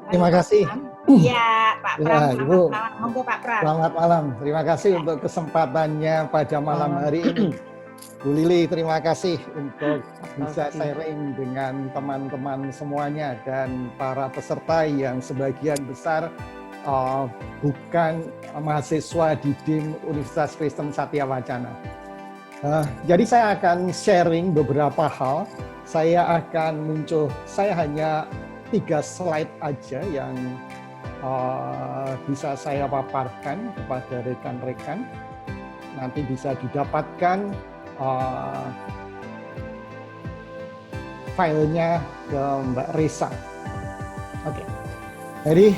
Terima kasih. malam. Ya, Pak Pram, Ya, selamat Ibu. malam. Monggo Pak Pram. Selamat malam. Terima kasih untuk kesempatannya pada malam hari ini. Bu Lili, terima kasih untuk bisa sharing dengan teman-teman semuanya dan para peserta yang sebagian besar bukan mahasiswa di DIM Universitas Kristen Satya Wacana. Jadi saya akan sharing beberapa hal. Saya hanya 3 slide aja yang bisa saya paparkan kepada rekan-rekan. Nanti bisa didapatkan filenya ke Mbak Risa. Oke. Jadi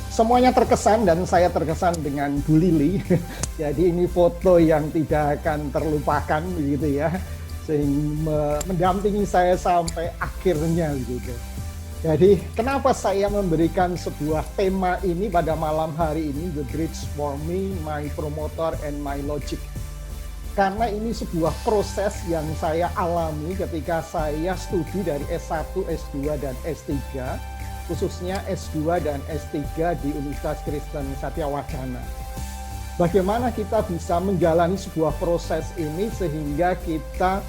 semuanya terkesan dan saya terkesan dengan Bu Lili. Jadi ini foto yang tidak akan terlupakan begitu ya. Sehingga mendampingi saya sampai akhirnya gitu. Jadi kenapa saya memberikan sebuah tema ini pada malam hari ini, The Bridge for Me, My Promoter and My Logic. Karena ini sebuah proses yang saya alami ketika saya studi dari S1, S2, dan S3, khususnya S2 dan S3 di Universitas Kristen Satya Wacana. Bagaimana kita bisa menjalani sebuah proses ini sehingga kita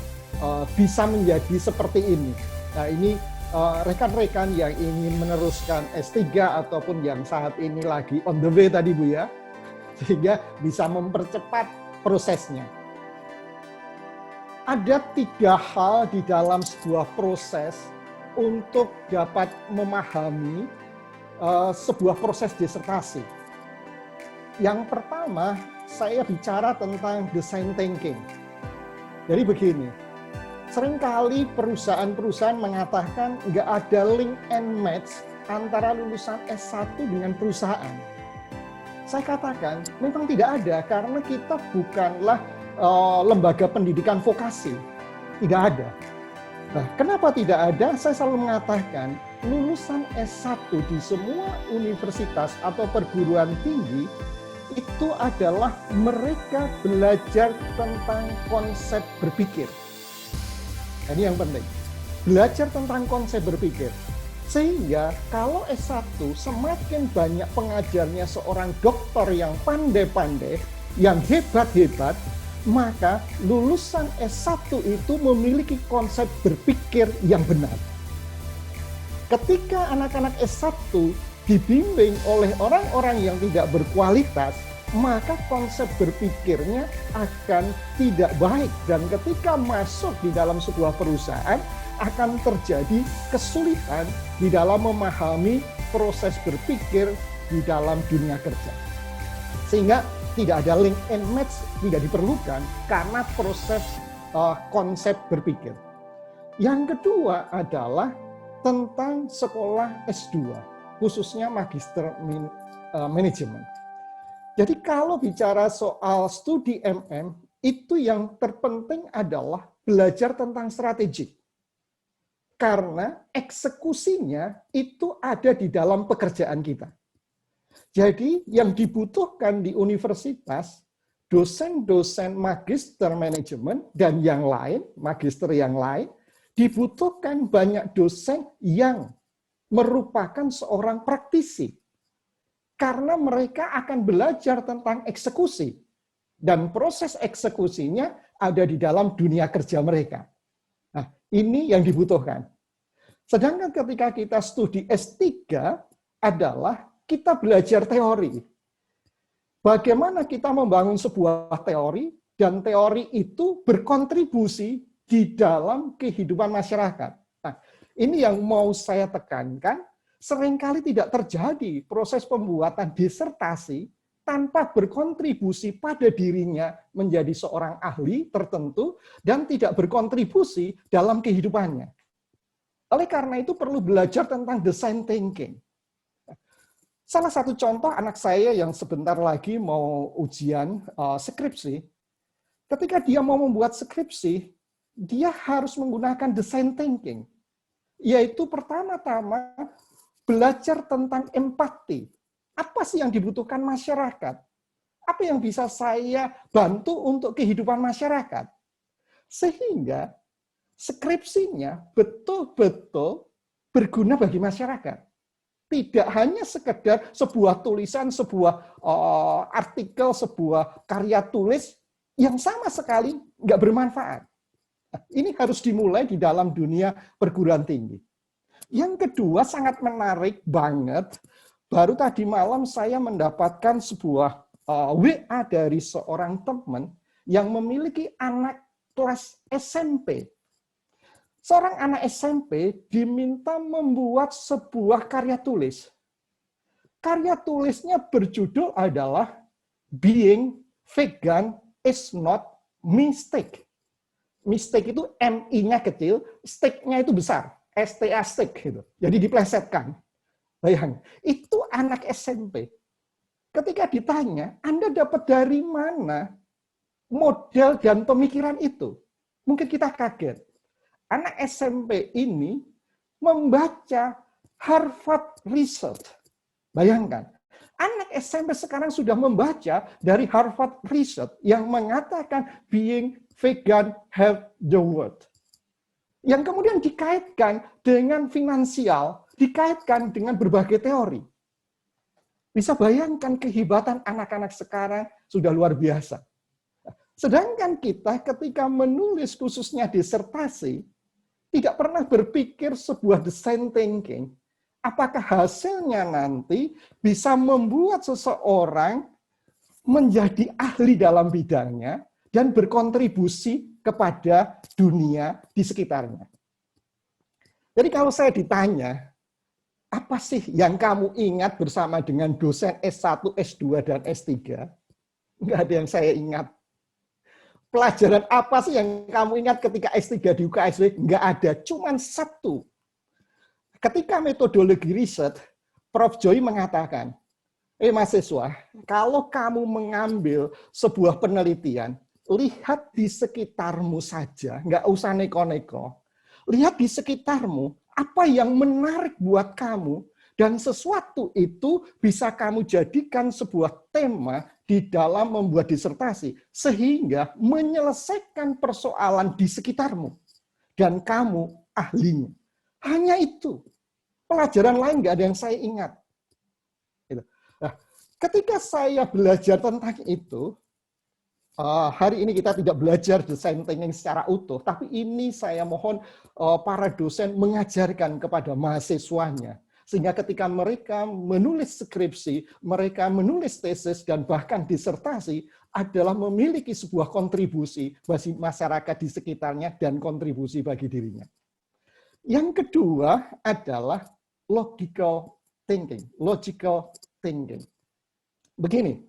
bisa menjadi seperti ini. Nah, ini rekan-rekan yang ingin meneruskan S3 ataupun yang saat ini lagi on the way tadi Bu ya, sehingga bisa mempercepat prosesnya. Ada 3 hal di dalam sebuah proses untuk dapat memahami sebuah proses disertasi. Yang pertama, saya bicara tentang design thinking. Jadi begini, seringkali perusahaan-perusahaan mengatakan nggak ada link and match antara lulusan S1 dengan perusahaan. Saya katakan memang tidak ada karena kita bukanlah lembaga pendidikan vokasi. Tidak ada. Nah, kenapa tidak ada? Saya selalu mengatakan lulusan S1 di semua universitas atau perguruan tinggi itu adalah mereka belajar tentang konsep berpikir. Ini yang penting. Belajar tentang konsep berpikir. Sehingga kalau S1 semakin banyak pengajarnya seorang dokter yang pandai-pandai, yang hebat-hebat, maka lulusan S1 itu memiliki konsep berpikir yang benar. Ketika anak-anak S1 dibimbing oleh orang-orang yang tidak berkualitas, maka konsep berpikirnya akan tidak baik. Dan ketika masuk di dalam sebuah perusahaan, akan terjadi kesulitan di dalam memahami proses berpikir di dalam dunia kerja. Sehingga tidak ada link and match, tidak diperlukan karena proses konsep berpikir. Yang kedua adalah tentang sekolah S2, khususnya Magister Manajemen. Jadi kalau bicara soal studi MM, itu yang terpenting adalah belajar tentang strategi. Karena eksekusinya itu ada di dalam pekerjaan kita. Jadi yang dibutuhkan di universitas, dosen-dosen magister manajemen dan yang lain, magister yang lain, dibutuhkan banyak dosen yang merupakan seorang praktisi. Karena mereka akan belajar tentang eksekusi. Dan proses eksekusinya ada di dalam dunia kerja mereka. Nah, ini yang dibutuhkan. Sedangkan ketika kita studi S3 adalah kita belajar teori. Bagaimana kita membangun sebuah teori, dan teori itu berkontribusi di dalam kehidupan masyarakat. Nah, ini yang mau saya tekankan, seringkali tidak terjadi proses pembuatan disertasi tanpa berkontribusi pada dirinya menjadi seorang ahli tertentu dan tidak berkontribusi dalam kehidupannya. Oleh karena itu perlu belajar tentang design thinking. Salah satu contoh anak saya yang sebentar lagi mau ujian skripsi, ketika dia mau membuat skripsi, dia harus menggunakan design thinking. Yaitu pertama-tama belajar tentang empati. Apa sih yang dibutuhkan masyarakat? Apa yang bisa saya bantu untuk kehidupan masyarakat? Sehingga skripsinya betul-betul berguna bagi masyarakat. tidak hanya sekedar sebuah tulisan, sebuah artikel, sebuah karya tulis yang sama sekali nggak bermanfaat. Ini harus dimulai di dalam dunia perguruan tinggi. Yang kedua sangat menarik banget, baru tadi malam saya mendapatkan sebuah WA dari seorang teman yang memiliki anak kelas SMP. Seorang anak SMP diminta membuat sebuah karya tulis. Karya tulisnya berjudul adalah Being Vegan is not mistake. Mistake itu MI-nya kecil, stick-nya itu besar, STA stick gitu. Jadi diplesetkan. Bayang, itu anak SMP. Ketika ditanya, Anda dapat dari mana model dan pemikiran itu? Mungkin kita kaget. Anak SMP ini membaca Harvard Research. Bayangkan, anak SMP sekarang sudah membaca dari Harvard Research yang mengatakan being vegan help the world. Yang kemudian dikaitkan dengan finansial, dikaitkan dengan berbagai teori. Bisa bayangkan kehebatan anak-anak sekarang sudah luar biasa. Sedangkan kita ketika menulis khususnya disertasi, tidak pernah berpikir sebuah design thinking. Apakah hasilnya nanti bisa membuat seseorang menjadi ahli dalam bidangnya dan berkontribusi kepada dunia di sekitarnya. Jadi kalau saya ditanya, apa sih yang kamu ingat bersama dengan dosen S1, S2, dan S3? Nggak ada yang saya ingat. Pelajaran apa sih yang kamu ingat ketika S3 di UKSW? Nggak ada, cuma satu. Ketika metodologi riset, Prof. Joy mengatakan, mahasiswa, kalau kamu mengambil sebuah penelitian, lihat di sekitarmu saja, nggak usah neko-neko. Lihat di sekitarmu, apa yang menarik buat kamu, dan sesuatu itu bisa kamu jadikan sebuah tema di dalam membuat disertasi, sehingga menyelesaikan persoalan di sekitarmu. Dan kamu ahlinya. Hanya itu. Pelajaran lain nggak ada yang saya ingat. Nah, ketika saya belajar tentang itu, hari ini kita tidak belajar design thinking secara utuh, tapi ini saya mohon para dosen mengajarkan kepada mahasiswanya. Sehingga ketika mereka menulis skripsi, mereka menulis tesis, dan bahkan disertasi, adalah memiliki sebuah kontribusi bagi masyarakat di sekitarnya dan kontribusi bagi dirinya. Yang kedua adalah logical thinking. Logical thinking. Begini,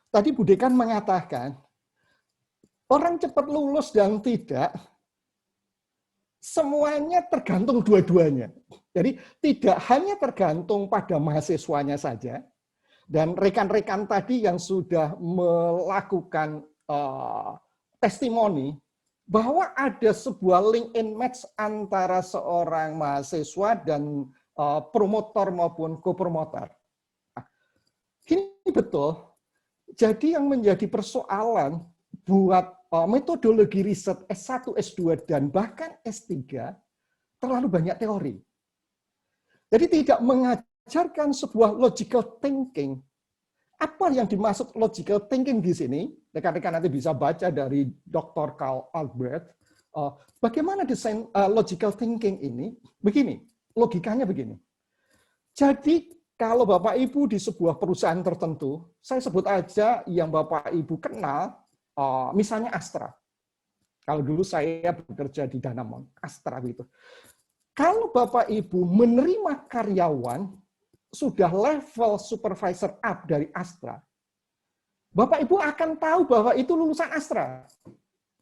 tadi Bu Dekan mengatakan, orang cepat lulus dan tidak, semuanya tergantung dua-duanya. Jadi tidak hanya tergantung pada mahasiswanya saja, dan rekan-rekan tadi yang sudah melakukan testimoni, bahwa ada sebuah link and match antara seorang mahasiswa dan promotor maupun co-promotor. Nah, ini betul. Jadi yang menjadi persoalan buat metodologi riset S1, S2, dan bahkan S3, terlalu banyak teori. Jadi tidak mengajarkan sebuah logical thinking. Apa yang dimaksud logical thinking di sini? Rekan-rekan nanti bisa baca dari Dr. Carl Albert. Bagaimana desain logical thinking ini? Begini, logikanya begini. Jadi kalau Bapak Ibu di sebuah perusahaan tertentu, saya sebut aja yang Bapak Ibu kenal, misalnya Astra. Kalau dulu saya bekerja di Danamon, Astra gitu. Kalau Bapak Ibu menerima karyawan sudah level supervisor up dari Astra, Bapak Ibu akan tahu bahwa itu lulusan Astra.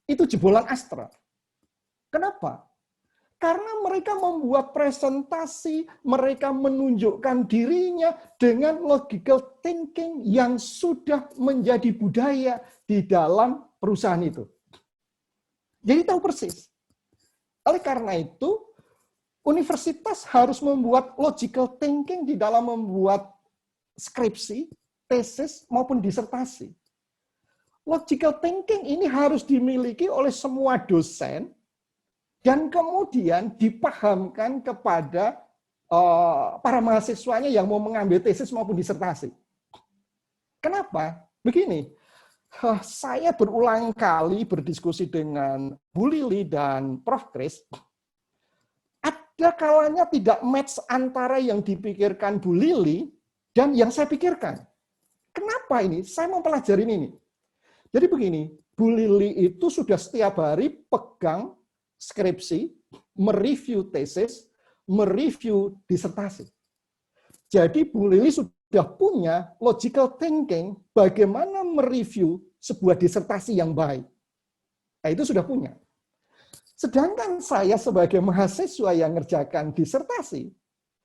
Itu jebolan Astra. Kenapa? Karena mereka membuat presentasi, mereka menunjukkan dirinya dengan logical thinking yang sudah menjadi budaya di dalam perusahaan itu. Jadi tahu persis. Oleh karena itu, universitas harus membuat logical thinking di dalam membuat skripsi, tesis, maupun disertasi. Logical thinking ini harus dimiliki oleh semua dosen dan kemudian dipahamkan kepada para mahasiswanya yang mau mengambil tesis maupun disertasi. Kenapa? Begini, saya berulang kali berdiskusi dengan Bu Lili dan Prof. Kris. Ada kalanya tidak match antara yang dipikirkan Bu Lili dan yang saya pikirkan. Kenapa ini? Saya mau pelajarin ini. Jadi begini, Bu Lili itu sudah setiap hari pegang skripsi, mereview tesis, mereview disertasi. Jadi Bu Lili sudah punya logical thinking bagaimana mereview sebuah disertasi yang baik. Nah, itu sudah punya. Sedangkan saya sebagai mahasiswa yang ngerjakan disertasi,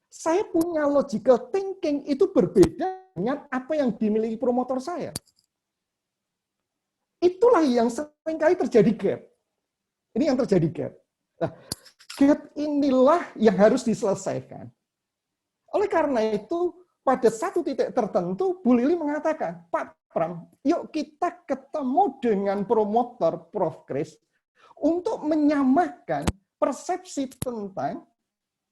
saya punya logical thinking itu berbeda dengan apa yang dimiliki promotor saya. Itulah yang seringkali terjadi gap. Ini yang terjadi gap. Nah, gap inilah yang harus diselesaikan. Oleh karena itu, pada satu titik tertentu, Bu Lili mengatakan, Pak Pram, yuk kita ketemu dengan promotor Prof. Kris untuk menyamakan persepsi tentang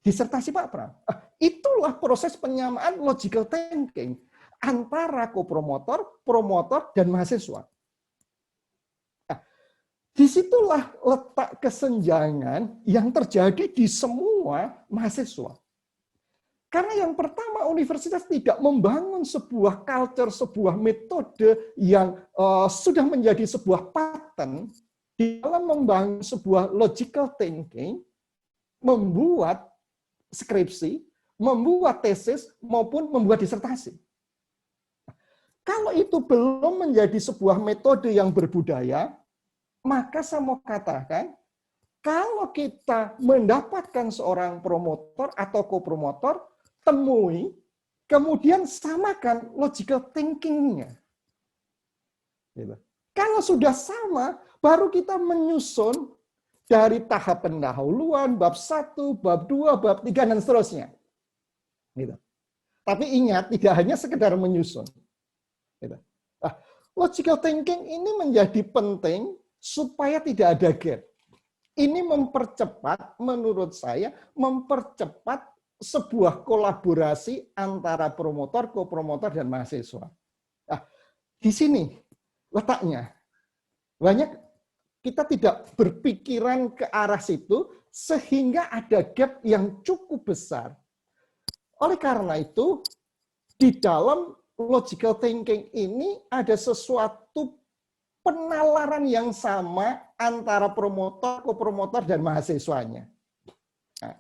disertasi Pak Pram. Itulah proses penyamaan logical thinking antara kopromotor, promotor, dan mahasiswa. Disitulah letak kesenjangan yang terjadi di semua mahasiswa. Karena yang pertama, universitas tidak membangun sebuah culture, sebuah metode yang sudah menjadi sebuah pattern di dalam membangun sebuah logical thinking, membuat skripsi, membuat tesis, maupun membuat disertasi. Kalau itu belum menjadi sebuah metode yang berbudaya, maka saya mau katakan, kalau kita mendapatkan seorang promotor atau kopromotor, temui, kemudian samakan logical thinking-nya. Kalau sudah sama, baru kita menyusun dari tahap pendahuluan, bab 1, bab 2, bab 3, dan seterusnya. Tapi ingat, tidak hanya sekedar menyusun. Nah, logical thinking ini menjadi penting supaya tidak ada gap. Ini mempercepat, menurut saya, mempercepat sebuah kolaborasi antara promotor, kopromotor, dan mahasiswa. Nah, di sini letaknya. Banyak kita tidak berpikiran ke arah situ, sehingga ada gap yang cukup besar. Oleh karena itu, di dalam logical thinking ini ada sesuatu penalaran yang sama antara promotor, kopromotor, dan mahasiswanya. Nah,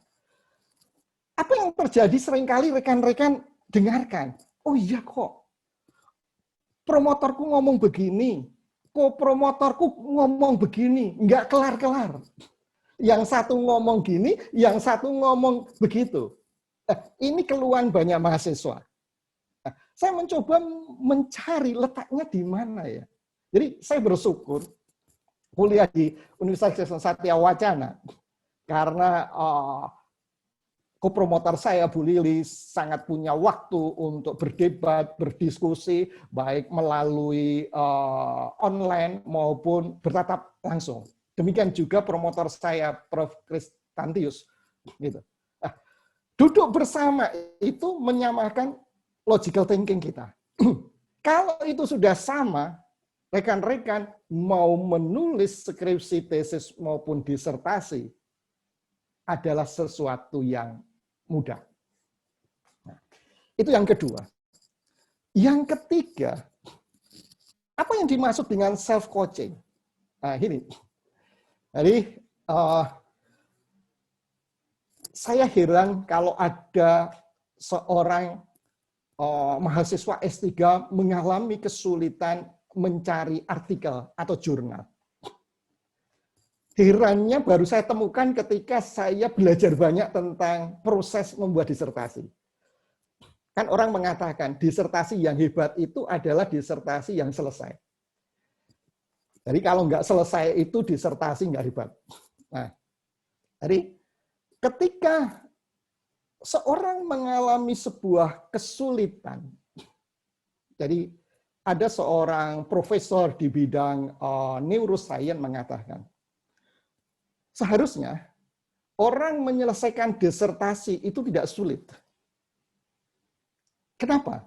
apa yang terjadi seringkali rekan-rekan dengarkan, oh iya kok, promotorku ngomong begini, kopromotorku ngomong begini, nggak kelar-kelar. Yang satu ngomong gini, yang satu ngomong begitu. Ini keluhan banyak mahasiswa. Saya mencoba mencari letaknya di mana ya. Jadi saya bersyukur kuliah di Universitas Satya Wacana karena kopromotor saya Bu Lili sangat punya waktu untuk berdebat, berdiskusi baik melalui online maupun bertatap langsung. Demikian juga promotor saya Prof. Kris Tantius gitu. Duduk bersama itu menyamakan logical thinking kita. Kalau itu sudah sama, rekan-rekan mau menulis skripsi, tesis, maupun disertasi adalah sesuatu yang mudah. Nah, itu yang kedua. Yang ketiga, apa yang dimaksud dengan self-coaching? Nah, ini. Jadi, saya heran kalau ada seorang mahasiswa S3 mengalami kesulitan mencari artikel atau jurnal. Herannya baru saya temukan ketika saya belajar banyak tentang proses membuat disertasi. Kan orang mengatakan disertasi yang hebat itu adalah disertasi yang selesai. Jadi kalau nggak selesai itu disertasi nggak hebat. Nah, jadi ketika seorang mengalami sebuah kesulitan, jadi ada seorang profesor di bidang neuroscience mengatakan, seharusnya orang menyelesaikan disertasi itu tidak sulit. Kenapa?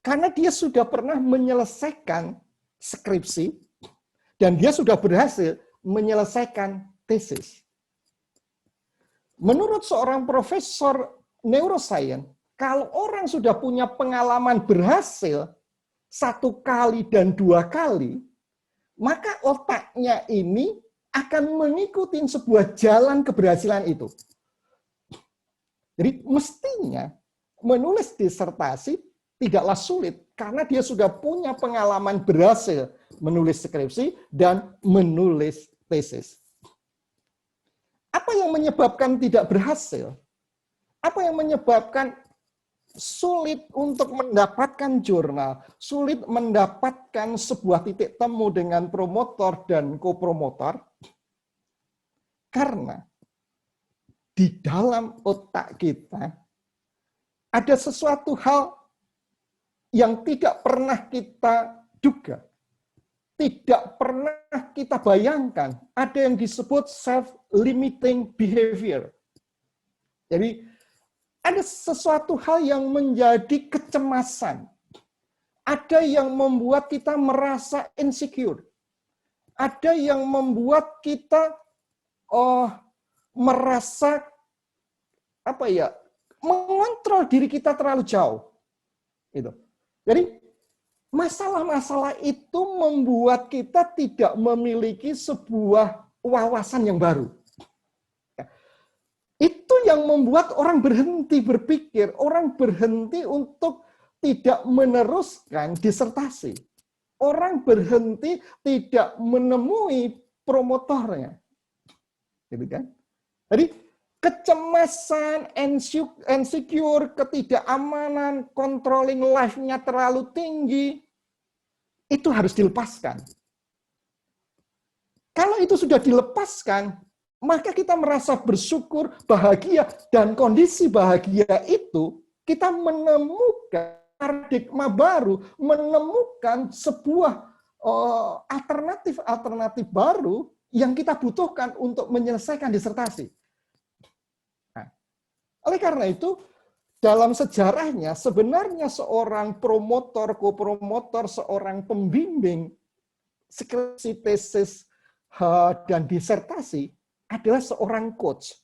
Karena dia sudah pernah menyelesaikan skripsi dan dia sudah berhasil menyelesaikan tesis. Menurut seorang profesor neuroscience, kalau orang sudah punya pengalaman berhasil 1 kali dan 2 kali, maka otaknya ini akan mengikuti sebuah jalan keberhasilan itu. Jadi mestinya menulis disertasi tidaklah sulit karena dia sudah punya pengalaman berhasil menulis skripsi dan menulis tesis. Apa yang menyebabkan tidak berhasil? Apa yang menyebabkan sulit untuk mendapatkan jurnal, sulit mendapatkan sebuah titik temu dengan promotor dan kopromotor? Karena di dalam otak kita ada sesuatu hal yang tidak pernah kita duga, tidak pernah kita bayangkan. Ada yang disebut self-limiting behavior. Jadi ada sesuatu hal yang menjadi kecemasan. Ada yang membuat kita merasa insecure. Ada yang membuat kita merasa mengontrol diri kita terlalu jauh. Gitu. Jadi masalah-masalah itu membuat kita tidak memiliki sebuah wawasan yang baru. Itu yang membuat orang berhenti berpikir, orang berhenti untuk tidak meneruskan disertasi. Orang berhenti tidak menemui promotornya. Gitu kan? Jadi kecemasan, insecure, ketidakamanan, controlling life-nya terlalu tinggi, itu harus dilepaskan. Kalau itu sudah dilepaskan, maka kita merasa bersyukur, bahagia, dan kondisi bahagia itu kita menemukan paradigma baru, menemukan sebuah alternatif baru yang kita butuhkan untuk menyelesaikan disertasi. Nah, oleh karena itu, dalam sejarahnya sebenarnya seorang promotor, kopromotor, seorang pembimbing skripsi, tesis, dan disertasi adalah seorang coach.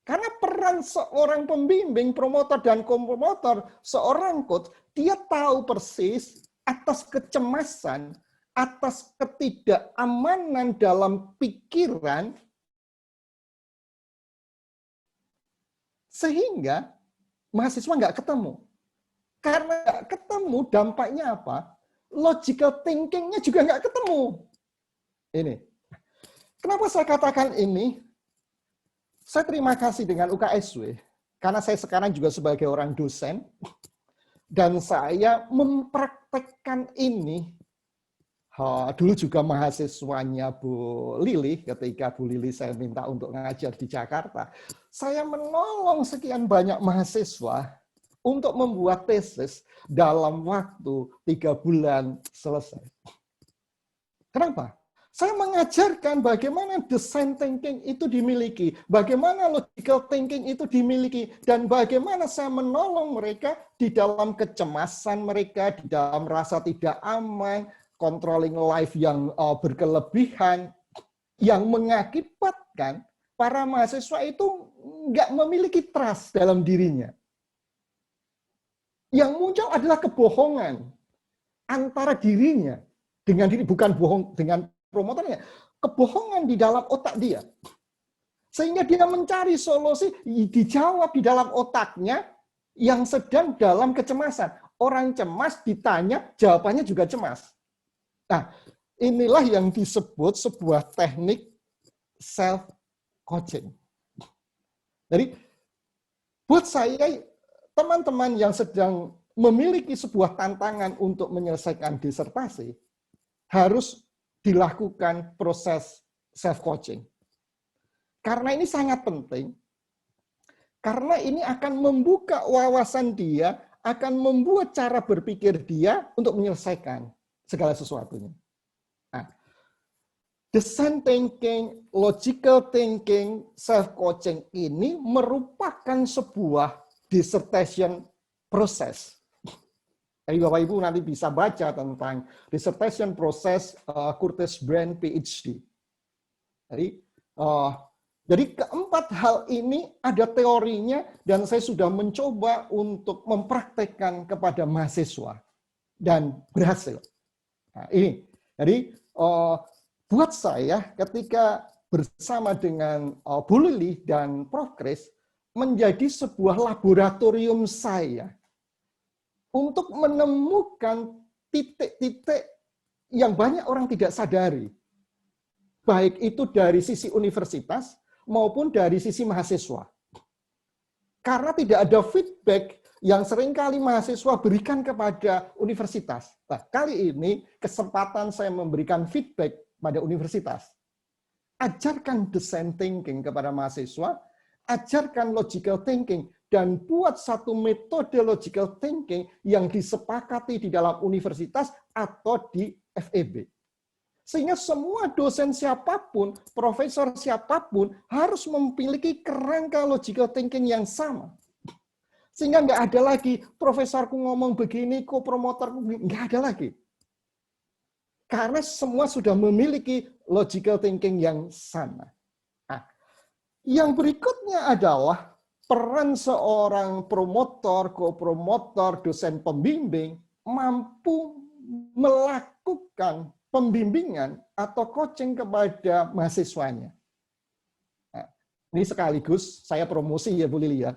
Karena peran seorang pembimbing, promotor, dan kopromotor, seorang coach, dia tahu persis atas kecemasan, atas ketidakamanan dalam pikiran, sehingga mahasiswa nggak ketemu. Karena nggak ketemu, dampaknya apa? Logical thinking-nya juga nggak ketemu. Ini. Kenapa saya katakan ini? Saya terima kasih dengan UKSW, karena saya sekarang juga sebagai orang dosen, dan saya mempraktekkan ini. Dulu juga mahasiswanya Bu Lili, ketika Bu Lili saya minta untuk ngajar di Jakarta, saya menolong sekian banyak mahasiswa untuk membuat tesis dalam waktu 3 bulan selesai. Kenapa? Saya mengajarkan bagaimana design thinking itu dimiliki, bagaimana logical thinking itu dimiliki, dan bagaimana saya menolong mereka di dalam kecemasan mereka, di dalam rasa tidak aman, controlling life yang berkelebihan, yang mengakibatkan para mahasiswa itu nggak memiliki trust dalam dirinya. Yang muncul adalah kebohongan antara dirinya dengan diri, bukan bohong dengan promotornya, kebohongan di dalam otak dia. Sehingga dia mencari solusi, dijawab di dalam otaknya yang sedang dalam kecemasan. Orang cemas ditanya, jawabannya juga cemas. Nah, inilah yang disebut sebuah teknik self-coaching. Jadi, buat saya, teman-teman yang sedang memiliki sebuah tantangan untuk menyelesaikan disertasi, harus dilakukan proses self-coaching. Karena ini sangat penting, karena ini akan membuka wawasan dia, akan membuat cara berpikir dia untuk menyelesaikan segala sesuatunya. Nah, design thinking, logical thinking, self-coaching ini merupakan sebuah dissertation proses. Jadi Bapak Ibu nanti bisa baca tentang dissertation proses Curtis Brand PhD. Jadi keempat hal ini ada teorinya dan saya sudah mencoba untuk mempraktekkan kepada mahasiswa dan berhasil. Nah, ini. Jadi buat saya ketika bersama dengan Bu Lili dan Prof. Kris menjadi sebuah laboratorium saya untuk menemukan titik-titik yang banyak orang tidak sadari. Baik itu dari sisi universitas maupun dari sisi mahasiswa. Karena tidak ada feedback yang seringkali mahasiswa berikan kepada universitas. Nah, kali ini kesempatan saya memberikan feedback pada universitas. Ajarkan design thinking kepada mahasiswa, ajarkan logical thinking, dan buat satu metode logical thinking yang disepakati di dalam universitas atau di FEB. Sehingga semua dosen siapapun, profesor siapapun harus memiliki kerangka logical thinking yang sama. Sehingga nggak ada lagi profesorku ngomong begini, kopromotorku nggak ada lagi. Karena semua sudah memiliki logical thinking yang sama. Nah, yang berikutnya adalah peran seorang promotor, kopromotor, dosen pembimbing mampu melakukan pembimbingan atau coaching kepada mahasiswanya. Nah, ini sekaligus saya promosi ya Bu Lili ya.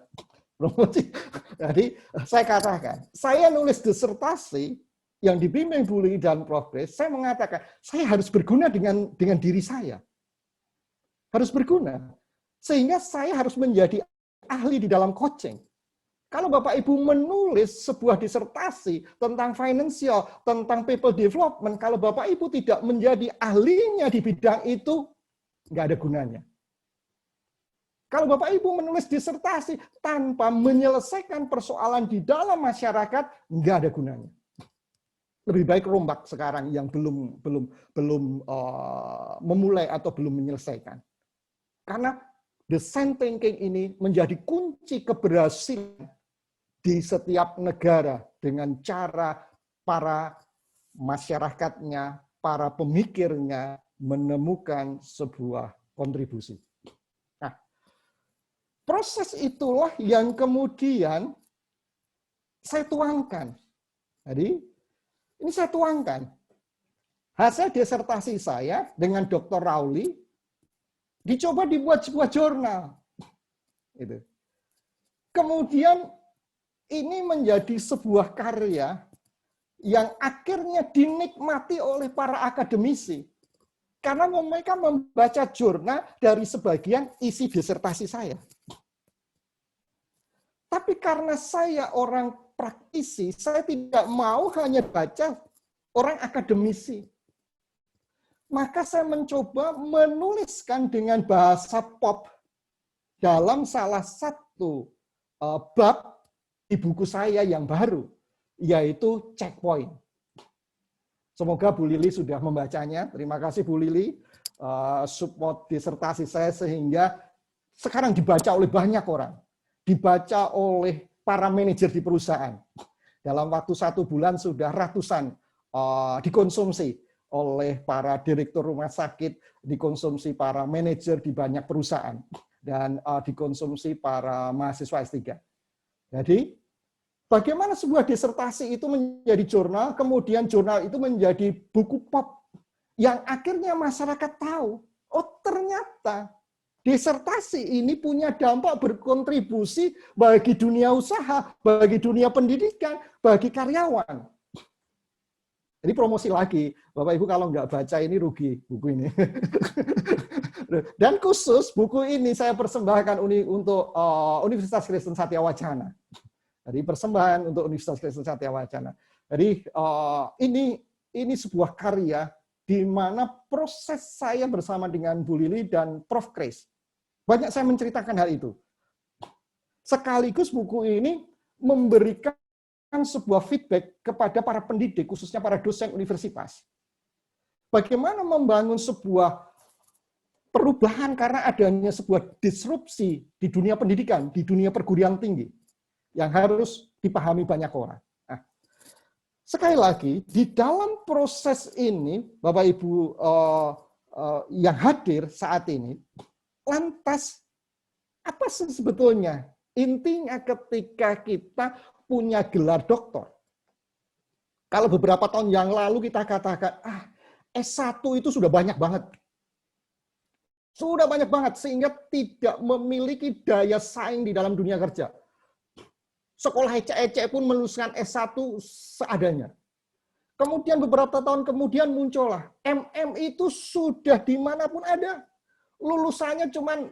Promosi. Jadi saya katakan, saya nulis disertasi yang dibimbing Bu Lili dan Prof. Kris, saya mengatakan, saya harus berguna dengan diri saya. Harus berguna. Sehingga saya harus menjadi ahli di dalam coaching. Kalau Bapak Ibu menulis sebuah disertasi tentang financial, tentang people development, kalau Bapak Ibu tidak menjadi ahlinya di bidang itu, nggak ada gunanya. Kalau Bapak Ibu menulis disertasi tanpa menyelesaikan persoalan di dalam masyarakat, nggak ada gunanya. Lebih baik rombak sekarang yang belum memulai atau belum menyelesaikan. Karena design thinking ini menjadi kunci keberhasilan di setiap negara dengan cara para masyarakatnya, para pemikirnya menemukan sebuah kontribusi. Nah, proses itulah yang kemudian saya tuangkan. Jadi, ini saya tuangkan. Hasil disertasi saya dengan Dr. Rauli dicoba dibuat sebuah jurnal. Gitu. Kemudian ini menjadi sebuah karya yang akhirnya dinikmati oleh para akademisi. Karena mereka membaca jurnal dari sebagian isi disertasi saya. Tapi karena saya orang praktisi, saya tidak mau hanya baca orang akademisi. Maka saya mencoba menuliskan dengan bahasa pop dalam salah satu bab di buku saya yang baru, yaitu Checkpoint. Semoga Bu Lili sudah membacanya. Terima kasih Bu Lili, support disertasi saya sehingga sekarang dibaca oleh banyak orang. Dibaca oleh para manajer di perusahaan. Dalam waktu 1 bulan sudah ratusan dikonsumsi oleh para direktur rumah sakit, dikonsumsi para manajer di banyak perusahaan, dan dikonsumsi para mahasiswa S3. Jadi, bagaimana sebuah disertasi itu menjadi jurnal, kemudian jurnal itu menjadi buku pop, yang akhirnya masyarakat tahu, oh ternyata disertasi ini punya dampak berkontribusi bagi dunia usaha, bagi dunia pendidikan, bagi karyawan. Jadi promosi lagi, Bapak Ibu kalau nggak baca ini rugi buku ini. Dan khusus buku ini saya persembahkan untuk Universitas Kristen Satya Wacana. Jadi persembahan untuk Universitas Kristen Satya Wacana. Jadi ini sebuah karya di mana proses saya bersama dengan Bu Lili dan Prof. Kris. Banyak saya menceritakan hal itu. Sekaligus buku ini memberikan sebuah feedback kepada para pendidik, khususnya para dosen universitas. Bagaimana membangun sebuah perubahan karena adanya sebuah disrupsi di dunia pendidikan, di dunia perguruan tinggi, yang harus dipahami banyak orang. Nah, sekali lagi, di dalam proses ini, Bapak Ibu yang hadir saat ini, lantas apa sih sebetulnya intinya ketika kita punya gelar doktor? Kalau beberapa tahun yang lalu kita katakan, S1 itu sudah banyak banget. Sudah banyak banget, sehingga tidak memiliki daya saing di dalam dunia kerja. Sekolah ecek-ecek pun meluluskan S1 seadanya. Kemudian beberapa tahun kemudian muncullah, MM itu sudah dimanapun ada. Lulusannya cuman,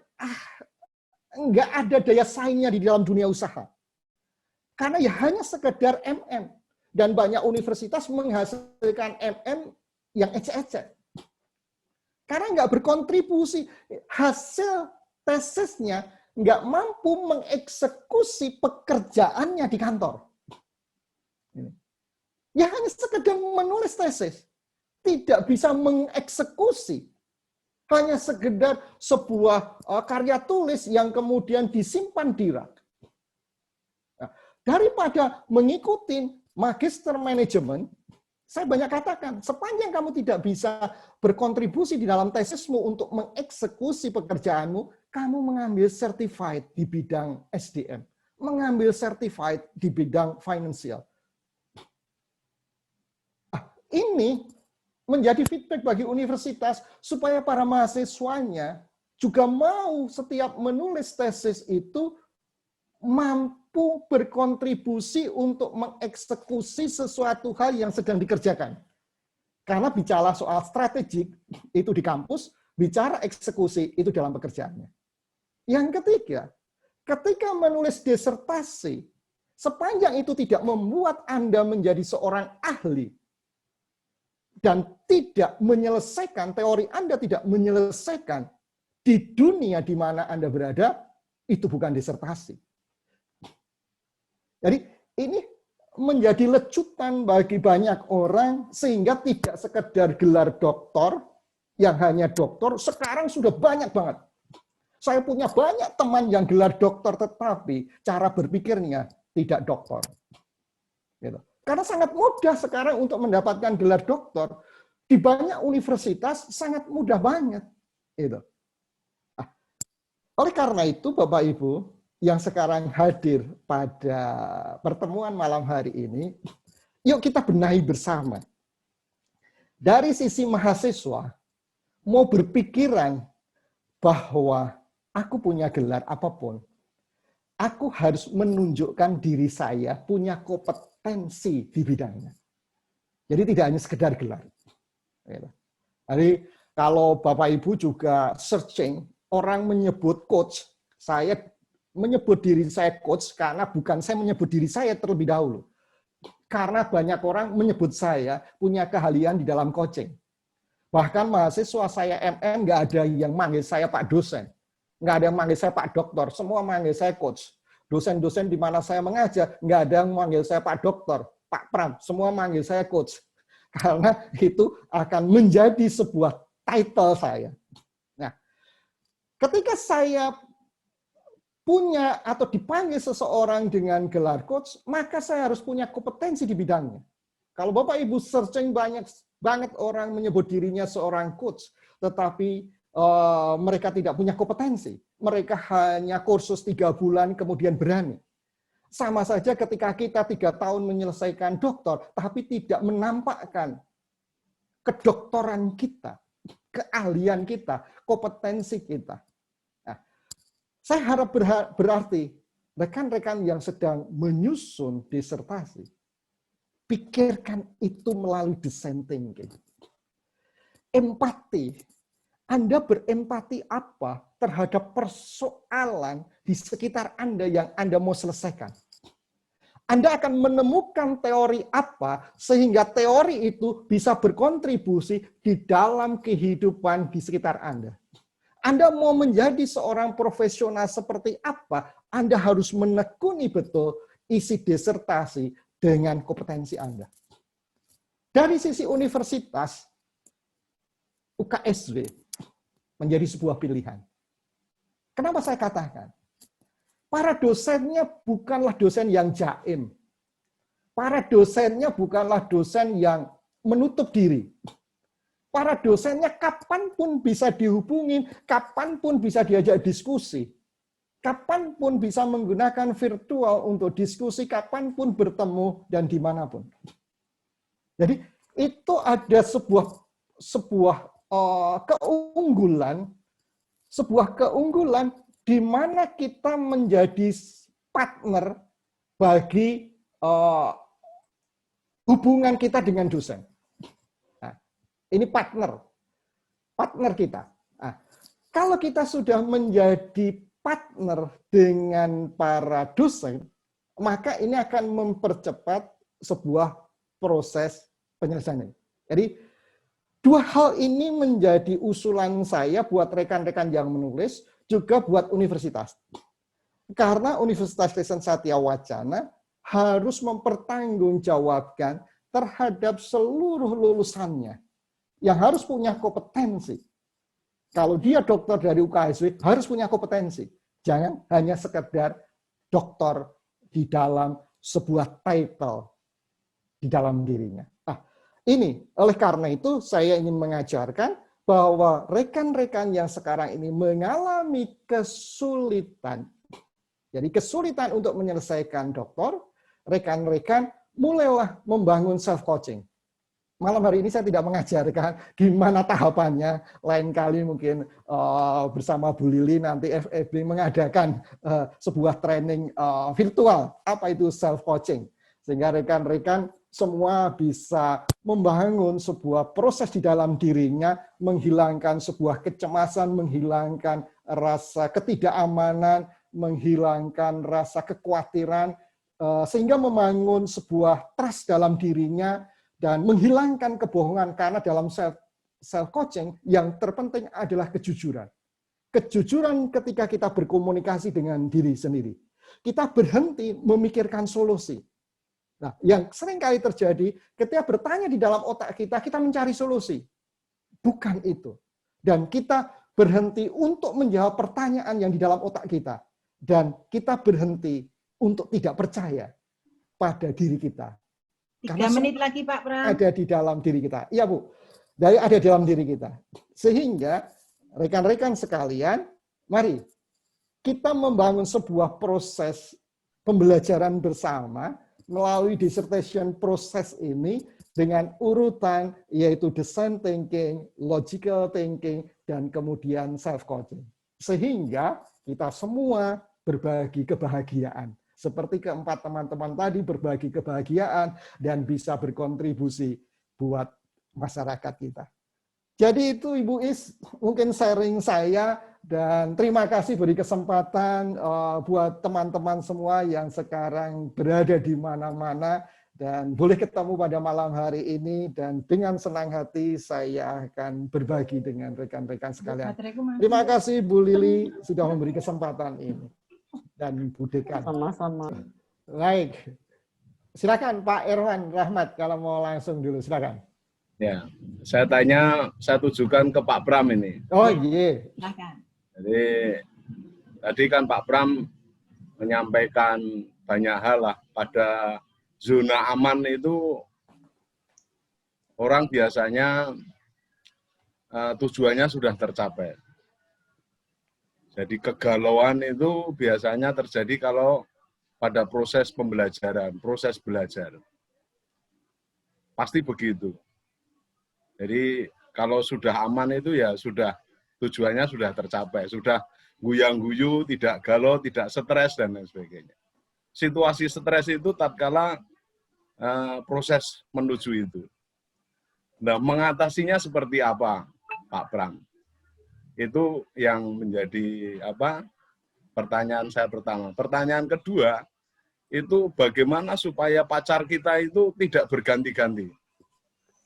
nggak ada daya saingnya di dalam dunia usaha. Karena ya hanya sekedar MM. Dan banyak universitas menghasilkan MM yang ecek-ecek. Karena nggak berkontribusi, hasil tesisnya nggak mampu mengeksekusi pekerjaannya di kantor. Ya hanya sekedar menulis tesis, tidak bisa mengeksekusi. Hanya sekedar sebuah karya tulis yang kemudian disimpan di rak. Nah, daripada mengikuti magister manajemen, saya banyak katakan, sepanjang kamu tidak bisa berkontribusi di dalam tesismu untuk mengeksekusi pekerjaanmu, kamu mengambil certified di bidang SDM, mengambil certified di bidang financial. Ini menjadi feedback bagi universitas supaya para mahasiswanya juga mau setiap menulis tesis itu mampu berkontribusi untuk mengeksekusi sesuatu hal yang sedang dikerjakan. Karena bicara soal strategik itu di kampus, bicara eksekusi itu dalam pekerjaannya. Yang ketiga, ketika menulis disertasi, sepanjang itu tidak membuat Anda menjadi seorang ahli dan tidak menyelesaikan, teori Anda tidak menyelesaikan di dunia di mana Anda berada, itu bukan disertasi. Jadi ini menjadi lecutan bagi banyak orang sehingga tidak sekedar gelar doktor, yang hanya doktor, sekarang sudah banyak banget. Saya punya banyak teman yang gelar doktor tetapi cara berpikirnya tidak doktor. Gitu. Karena sangat mudah sekarang untuk mendapatkan gelar doktor. Di banyak universitas sangat mudah banget. Gitu. Nah, oleh karena itu Bapak Ibu, yang sekarang hadir pada pertemuan malam hari ini, yuk kita benahi bersama. Dari sisi mahasiswa, mau berpikiran bahwa aku punya gelar apapun, aku harus menunjukkan diri saya punya kompetensi di bidangnya. Jadi tidak hanya sekedar gelar. Jadi kalau Bapak Ibu juga searching, orang menyebut coach, saya menyebut diri saya coach karena bukan saya menyebut diri saya terlebih dahulu. Karena banyak orang menyebut saya punya keahlian di dalam coaching. Bahkan mahasiswa saya MM nggak ada yang manggil saya Pak dosen. Nggak ada yang manggil saya Pak doktor. Semua manggil saya coach. Dosen-dosen di mana saya mengajar, nggak ada yang manggil saya Pak doktor, Pak Pram. Semua manggil saya coach. Karena itu akan menjadi sebuah title saya. Nah, ketika saya punya atau dipanggil seseorang dengan gelar coach, maka saya harus punya kompetensi di bidangnya. Kalau Bapak Ibu searching banyak banget orang menyebut dirinya seorang coach, tetapi mereka tidak punya kompetensi. Mereka hanya kursus 3 bulan kemudian berani. Sama saja ketika kita 3 tahun menyelesaikan doktor, tapi tidak menampakkan kedoktoran kita, keahlian kita, kompetensi kita. Saya harap berarti rekan-rekan yang sedang menyusun disertasi, pikirkan itu melalui design thinking. Empati. Anda berempati apa terhadap persoalan di sekitar Anda yang Anda mau selesaikan? Anda akan menemukan teori apa sehingga teori itu bisa berkontribusi di dalam kehidupan di sekitar Anda. Anda mau menjadi seorang profesional seperti apa, Anda harus menekuni betul isi disertasi dengan kompetensi Anda. Dari sisi universitas, UKSW menjadi sebuah pilihan. Kenapa saya katakan? Para dosennya bukanlah dosen yang jaim. Para dosennya bukanlah dosen yang menutup diri. Para dosennya kapanpun bisa dihubungi, kapanpun bisa diajak diskusi, kapanpun bisa menggunakan virtual untuk diskusi, kapanpun bertemu dan dimanapun. Jadi itu ada sebuah keunggulan di mana kita menjadi partner bagi hubungan kita dengan dosen. Nah, ini partner kita. Nah, kalau kita sudah menjadi partner dengan para dosen, maka ini akan mempercepat sebuah proses penyelesaian. Jadi, dua hal ini menjadi usulan saya buat rekan-rekan yang menulis, juga buat universitas. Karena Universitas Kristen Satya Wacana harus mempertanggungjawabkan terhadap seluruh lulusannya yang harus punya kompetensi. Kalau dia dokter dari UKSW, harus punya kompetensi. Jangan hanya sekedar dokter di dalam sebuah title di dalam dirinya. Nah, ini oleh karena itu saya ingin mengajarkan bahwa rekan-rekan yang sekarang ini mengalami kesulitan. Jadi kesulitan untuk menyelesaikan doktor, rekan-rekan mulailah membangun self-coaching. Malam hari ini saya tidak mengajarkan gimana tahapannya. Lain kali mungkin bersama Bu Lili nanti FEB mengadakan sebuah training virtual. Apa itu self-coaching? Sehingga rekan-rekan semua bisa membangun sebuah proses di dalam dirinya, menghilangkan sebuah kecemasan, menghilangkan rasa ketidakamanan, menghilangkan rasa kekhawatiran, sehingga membangun sebuah trust dalam dirinya, dan menghilangkan kebohongan, karena dalam self-coaching yang terpenting adalah kejujuran. Kejujuran ketika kita berkomunikasi dengan diri sendiri. Kita berhenti memikirkan solusi. Nah, yang sering kali terjadi ketika bertanya di dalam otak kita, kita mencari solusi. Bukan itu. Dan kita berhenti untuk menjawab pertanyaan yang di dalam otak kita. Dan kita berhenti untuk tidak percaya pada diri kita. 3 menit lagi Pak Pram. Ada di dalam diri kita. Iya Bu, ada di dalam diri kita. Sehingga rekan-rekan sekalian, mari kita membangun sebuah proses pembelajaran bersama melalui dissertation proses ini dengan urutan yaitu design thinking, logical thinking, dan kemudian self-coaching. Sehingga kita semua berbagi kebahagiaan. Seperti keempat teman-teman tadi berbagi kebahagiaan dan bisa berkontribusi buat masyarakat kita. Jadi itu Ibu Is, mungkin sharing saya, dan terima kasih beri kesempatan buat teman-teman semua yang sekarang berada di mana-mana dan boleh ketemu pada malam hari ini, dan dengan senang hati saya akan berbagi dengan rekan-rekan sekalian. Terima kasih Bu Lili sudah memberi kesempatan ini dan Bu Dekan. Sama-sama. Baik, silakan Pak Irwan Rahmat kalau mau langsung dulu, silakan. Ya, saya tujukan ke Pak Pram ini. Oh iya. Silakan. Jadi tadi kan Pak Pram menyampaikan banyak hal lah. Pada zona aman itu orang biasanya tujuannya sudah tercapai. Jadi kegalauan itu biasanya terjadi kalau pada proses pembelajaran, proses belajar. Pasti begitu. Jadi kalau sudah aman itu ya sudah tujuannya sudah tercapai, sudah guyang-guyu, tidak galau, tidak stres dan lain sebagainya. Situasi stres itu tatkala proses menuju itu. Nah, mengatasinya seperti apa, Pak Pram? Itu yang menjadi pertanyaan saya pertama. Pertanyaan kedua, itu bagaimana supaya pacar kita itu tidak berganti-ganti.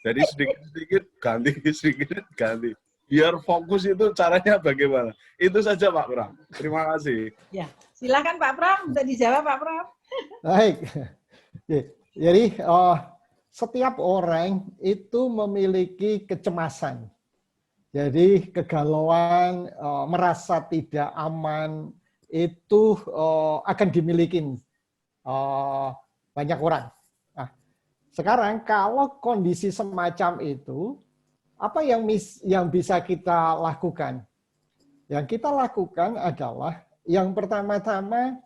Jadi sedikit-sedikit ganti, sedikit ganti. Biar fokus itu caranya bagaimana? Itu saja Pak Pram. Terima kasih. Ya, silakan Pak Pram, untuk dijawab Pak Pram. Baik. Jadi setiap orang itu memiliki kecemasan. Jadi kegalauan, merasa tidak aman itu akan dimiliki banyak orang. Nah, sekarang kalau kondisi semacam itu, apa yang bisa kita lakukan? Yang kita lakukan adalah yang pertama-tama,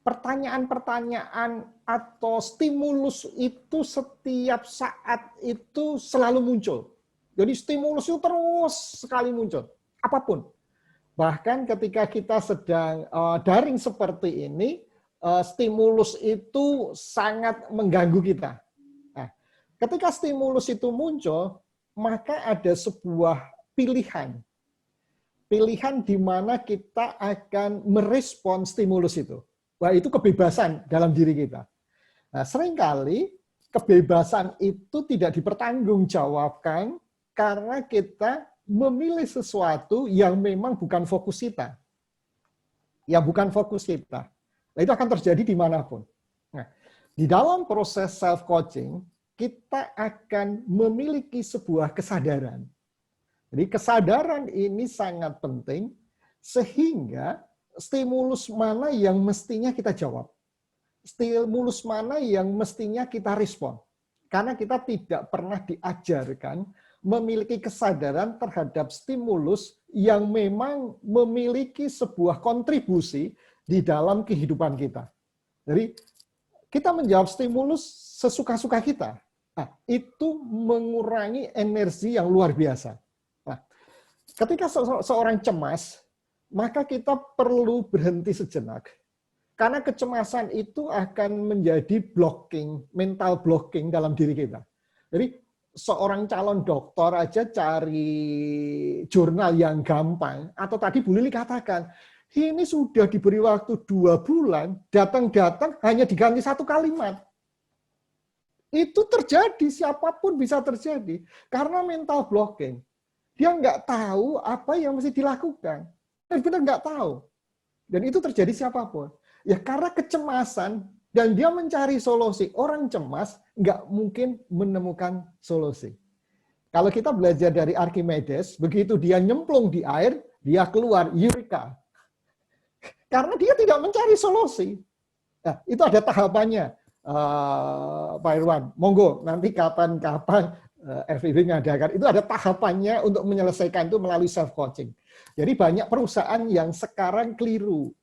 pertanyaan-pertanyaan atau stimulus itu setiap saat itu selalu muncul. Jadi stimulus itu terus sekali muncul, apapun. Bahkan ketika kita sedang daring seperti ini, stimulus itu sangat mengganggu kita. Nah, ketika stimulus itu muncul, maka ada sebuah pilihan. Pilihan di mana kita akan merespon stimulus itu. Wah, itu kebebasan dalam diri kita. Nah, seringkali kebebasan itu tidak dipertanggungjawabkan karena kita memilih sesuatu yang memang bukan fokus kita. Ya, bukan fokus kita. Nah, itu akan terjadi dimanapun. Nah, di dalam proses self-coaching, kita akan memiliki sebuah kesadaran. Jadi kesadaran ini sangat penting, sehingga stimulus mana yang mestinya kita jawab. Stimulus mana yang mestinya kita respon. Karena kita tidak pernah diajarkan memiliki kesadaran terhadap stimulus yang memang memiliki sebuah kontribusi di dalam kehidupan kita. Jadi kita menjawab stimulus sesuka-suka kita. Nah, itu mengurangi energi yang luar biasa. Nah, ketika seorang cemas, maka kita perlu berhenti sejenak. Karena kecemasan itu akan menjadi blocking, mental blocking dalam diri kita. Jadi seorang calon dokter aja cari jurnal yang gampang, atau tadi Bu Lili katakan, ini sudah diberi waktu 2 bulan, datang-datang hanya diganti 1 kalimat. Itu terjadi, siapapun bisa terjadi. Karena mental blocking. Dia nggak tahu apa yang mesti dilakukan. Benar-benar nggak tahu. Dan itu terjadi siapapun. Ya karena kecemasan, dan dia mencari solusi. Orang cemas nggak mungkin menemukan solusi. Kalau kita belajar dari Archimedes, begitu dia nyemplung di air, dia keluar, eureka. Karena dia tidak mencari solusi. Nah, itu ada tahapannya, Pak Irwan. Monggo, nanti kapan-kapan FIB mengadakan. Itu ada tahapannya untuk menyelesaikan itu melalui self-coaching. Jadi banyak perusahaan yang sekarang keliru.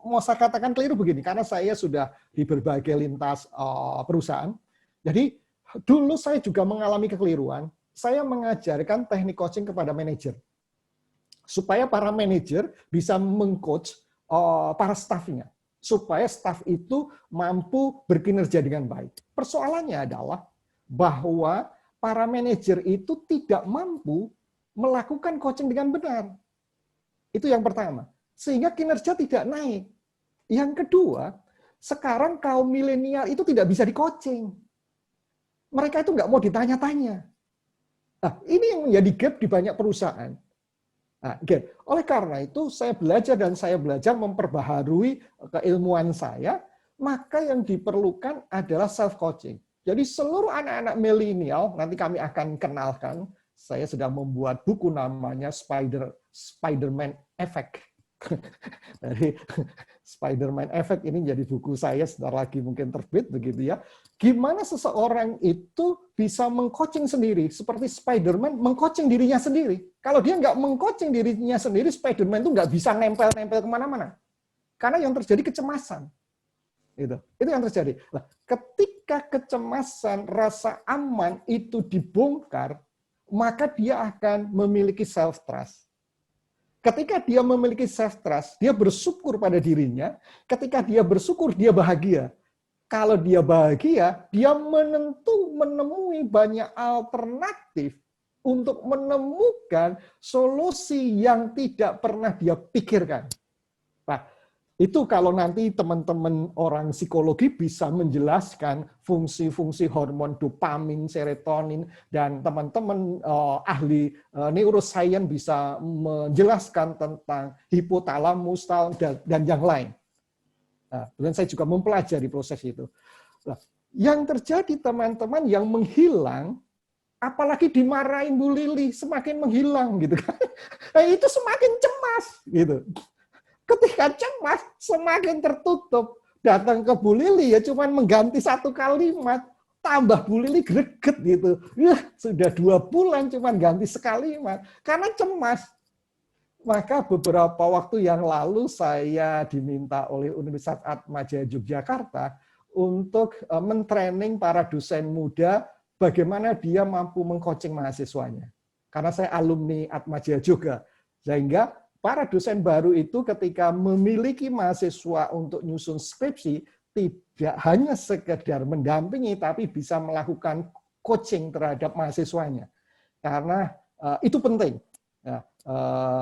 Mau saya katakan keliru begini, karena saya sudah di berbagai lintas perusahaan. Jadi dulu saya juga mengalami kekeliruan. Saya mengajarkan teknik coaching kepada manajer, supaya para manajer bisa mengcoach para stafnya, supaya staf itu mampu berkinerja dengan baik. Persoalannya adalah bahwa para manajer itu tidak mampu melakukan coaching dengan benar. Itu yang pertama. Sehingga kinerja tidak naik. Yang kedua, sekarang kaum milenial itu tidak bisa di-coaching. Mereka itu nggak mau ditanya-tanya. Nah, ini yang menjadi gap di banyak perusahaan. Nah, gap. Oleh karena itu, saya belajar memperbaharui keilmuan saya, maka yang diperlukan adalah self-coaching. Jadi seluruh anak-anak milenial, nanti kami akan kenalkan, saya sedang membuat buku namanya Spider-Man Effect. Dari Spider-Man Effect ini jadi buku saya, sebentar lagi mungkin terbit begitu ya. Gimana seseorang itu bisa mengcoaching sendiri, seperti Spider-Man mengcoaching dirinya sendiri. Kalau dia nggak mengcoaching dirinya sendiri, Spider-Man itu nggak bisa nempel-nempel kemana-mana. Karena yang terjadi kecemasan. Itu yang terjadi. Nah, ketika kecemasan, rasa aman itu dibongkar, maka dia akan memiliki self-trust. Ketika dia memiliki self-trust, dia bersyukur pada dirinya. Ketika dia bersyukur, dia bahagia. Kalau dia bahagia, dia menemui banyak alternatif untuk menemukan solusi yang tidak pernah dia pikirkan. Nah, itu kalau nanti teman-teman orang psikologi bisa menjelaskan fungsi-fungsi hormon dopamin, serotonin, dan teman-teman ahli neuroscience bisa menjelaskan tentang hipotalamus dan yang lain. Nah, dan saya juga mempelajari proses itu. Nah, yang terjadi teman-teman yang menghilang apalagi dimarahin Bu Lili, semakin menghilang gitu kan. Nah, itu semakin cemas gitu. Ketika cemas, semakin tertutup. Datang ke Bu Lili ya cuman mengganti satu kalimat, tambah Bu Lili greget gitu. Sudah 2 bulan cuman ganti sekalimat karena cemas. Maka beberapa waktu yang lalu saya diminta oleh Universitas Atmajaya Yogyakarta untuk mentraining para dosen muda bagaimana dia mampu mengcoaching mahasiswanya. Karena saya alumni Atmajaya juga. Sehingga para dosen baru itu ketika memiliki mahasiswa untuk nyusun skripsi, tidak hanya sekedar mendampingi, tapi bisa melakukan coaching terhadap mahasiswanya. Karena itu penting. Nah,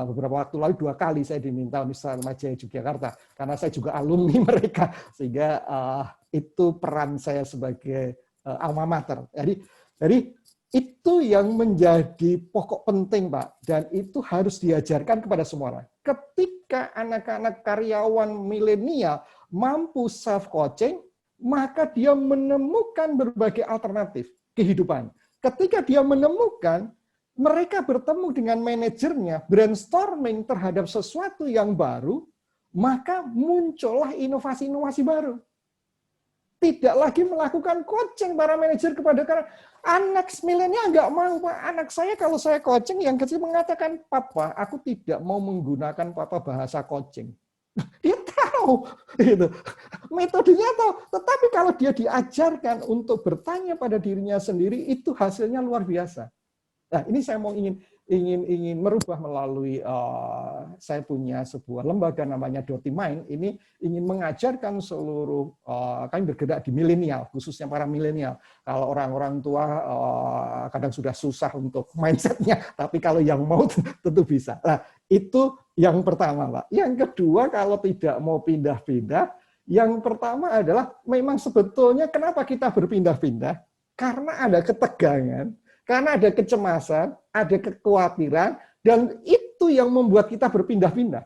beberapa waktu lalu 2 kali saya diminta Universitas Atmajaya Yogyakarta karena saya juga alumni mereka, sehingga itu peran saya sebagai alma mater. Jadi itu yang menjadi pokok penting, Pak, dan itu harus diajarkan kepada semua orang. Ketika anak-anak karyawan milenial mampu self coaching, maka dia menemukan berbagai alternatif kehidupan. Ketika dia menemukan, mereka bertemu dengan manajernya, brainstorming terhadap sesuatu yang baru, maka muncullah inovasi-inovasi baru. Tidak lagi melakukan coaching para manajer kepada anak milenial nggak mau, Pak. Anak saya kalau saya coaching yang kecil mengatakan, Papa, aku tidak mau menggunakan Papa bahasa coaching. Dia tahu, gitu. Metodenya tahu. Tetapi kalau dia diajarkan untuk bertanya pada dirinya sendiri, itu hasilnya luar biasa. Nah, ini saya mau ingin merubah melalui saya punya sebuah lembaga namanya Doti Mind. Ini ingin mengajarkan seluruh kami bergerak di milenial, khususnya para milenial. Kalau orang-orang tua kadang sudah susah untuk mindsetnya, tapi kalau yang mau tentu bisa. Nah, itu yang pertama, Pak. Yang kedua, kalau tidak mau pindah-pindah, yang pertama adalah memang sebetulnya kenapa kita berpindah-pindah? Karena ada ketegangan. Karena ada kecemasan, ada kekhawatiran, dan itu yang membuat kita berpindah-pindah.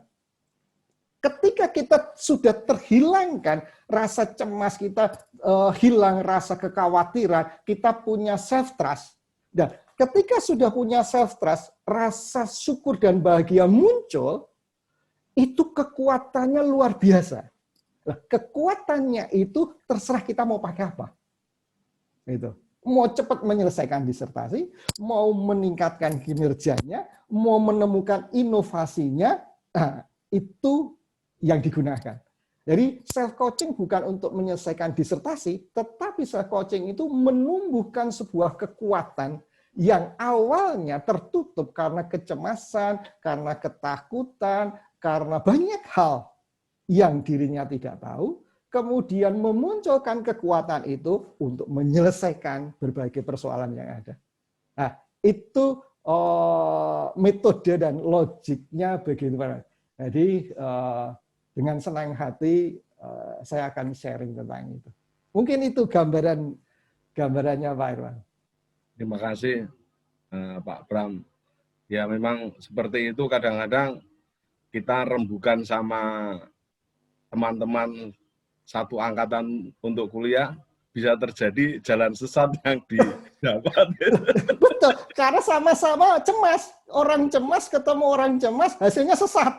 Ketika kita sudah terhilangkan rasa cemas kita, hilang rasa kekhawatiran, kita punya self-trust. Dan ketika sudah punya self-trust, rasa syukur dan bahagia muncul, itu kekuatannya luar biasa. Nah, kekuatannya itu terserah kita mau pakai apa. Gitu. Mau cepat menyelesaikan disertasi, mau meningkatkan kinerjanya, mau menemukan inovasinya, itu yang digunakan. Jadi self-coaching bukan untuk menyelesaikan disertasi, tetapi self-coaching itu menumbuhkan sebuah kekuatan yang awalnya tertutup karena kecemasan, karena ketakutan, karena banyak hal yang dirinya tidak tahu, kemudian memunculkan kekuatan itu untuk menyelesaikan berbagai persoalan yang ada. Nah, itu metode dan logiknya bagaimana. Jadi dengan senang hati saya akan sharing tentang itu. Mungkin itu gambarannya Pak Irwan. Terima kasih Pak Bram. Ya memang seperti itu, kadang-kadang kita rembukan sama teman-teman satu angkatan untuk kuliah, bisa terjadi jalan sesat yang didapat. Betul, karena sama-sama cemas. Orang cemas ketemu orang cemas, hasilnya sesat.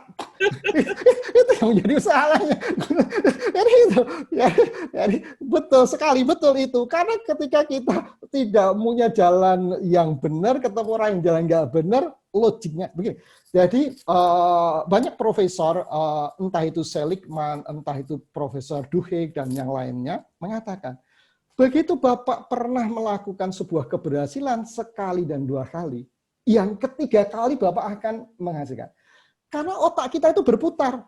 Itu yang menjadi masalahnya. Jadi itu, jadi betul sekali, betul itu. Karena ketika kita tidak punya jalan yang benar, ketemu orang yang jalan nggak benar, logiknya begini. Jadi banyak profesor, entah itu Seligman, entah itu Profesor Duhigg dan yang lainnya mengatakan, begitu Bapak pernah melakukan sebuah keberhasilan sekali dan 2 kali, yang ketiga kali Bapak akan menghasilkan. Karena otak kita itu berputar.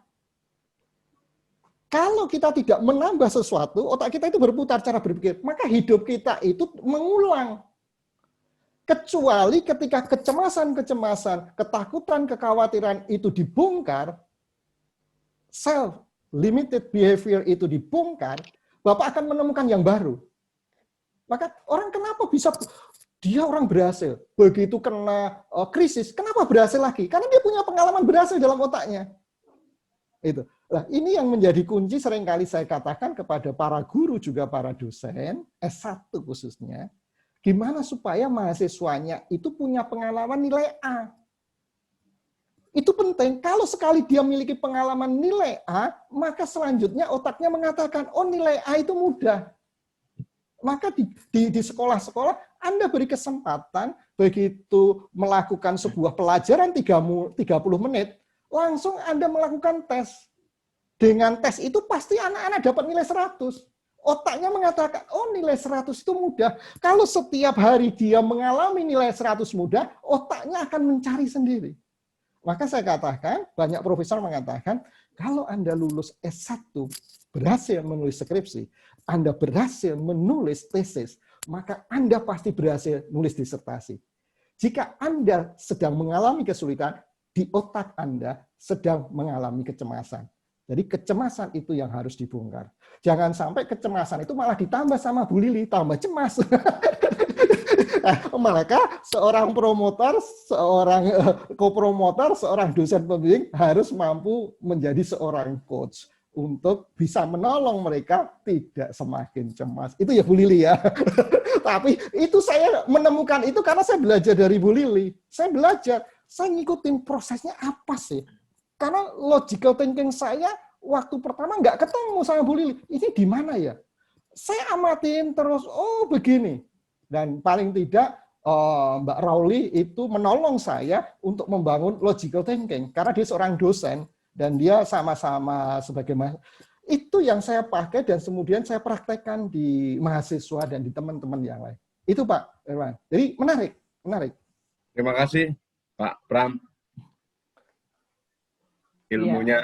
Kalau kita tidak menambah sesuatu, otak kita itu berputar cara berpikir, maka hidup kita itu mengulang. Kecuali ketika kecemasan-kecemasan, ketakutan, kekhawatiran itu dibongkar, self-limited behavior itu dibongkar, Bapak akan menemukan yang baru. Maka orang kenapa bisa, dia orang berhasil, begitu kena krisis, kenapa berhasil lagi? Karena dia punya pengalaman berhasil dalam otaknya. Itu. Nah, ini yang menjadi kunci seringkali saya katakan kepada para guru juga para dosen, S1 khususnya, Gimana supaya mahasiswanya itu punya pengalaman nilai A. Itu penting. Kalau sekali dia memiliki pengalaman nilai A, maka selanjutnya otaknya mengatakan, oh nilai A itu mudah. Maka di sekolah-sekolah Anda beri kesempatan begitu melakukan sebuah pelajaran 30 menit, langsung Anda melakukan tes. Dengan tes itu pasti anak-anak dapat nilai 100. Otaknya mengatakan, oh nilai 100 itu mudah. Kalau setiap hari dia mengalami nilai 100 mudah, otaknya akan mencari sendiri. Maka saya katakan, banyak profesor mengatakan, kalau Anda lulus S1, berhasil menulis skripsi, Anda berhasil menulis tesis, maka Anda pasti berhasil menulis disertasi. Jika Anda sedang mengalami kesulitan, di otak Anda sedang mengalami kecemasan. Jadi kecemasan itu yang harus dibongkar. Jangan sampai kecemasan itu malah ditambah sama Bu Lili, tambah cemas. Maka seorang promotor, seorang kopromotor, seorang dosen pembimbing harus mampu menjadi seorang coach untuk bisa menolong mereka tidak semakin cemas. Itu ya Bu Lili ya. Tapi itu saya menemukan itu karena saya belajar dari Bu Lili. Saya belajar, saya ngikutin prosesnya apa sih. Karena logical thinking saya waktu pertama nggak ketemu sama Bu Lili. Ini di mana ya? Saya amatin terus, oh begini. Dan paling tidak Mbak Rauli itu menolong saya untuk membangun logical thinking. Karena dia seorang dosen dan dia sama-sama sebagai itu yang saya pakai dan kemudian saya praktekkan di mahasiswa dan di teman-teman yang lain. Itu Pak Irwan. Jadi menarik. Terima kasih Pak Pram. Ilmunya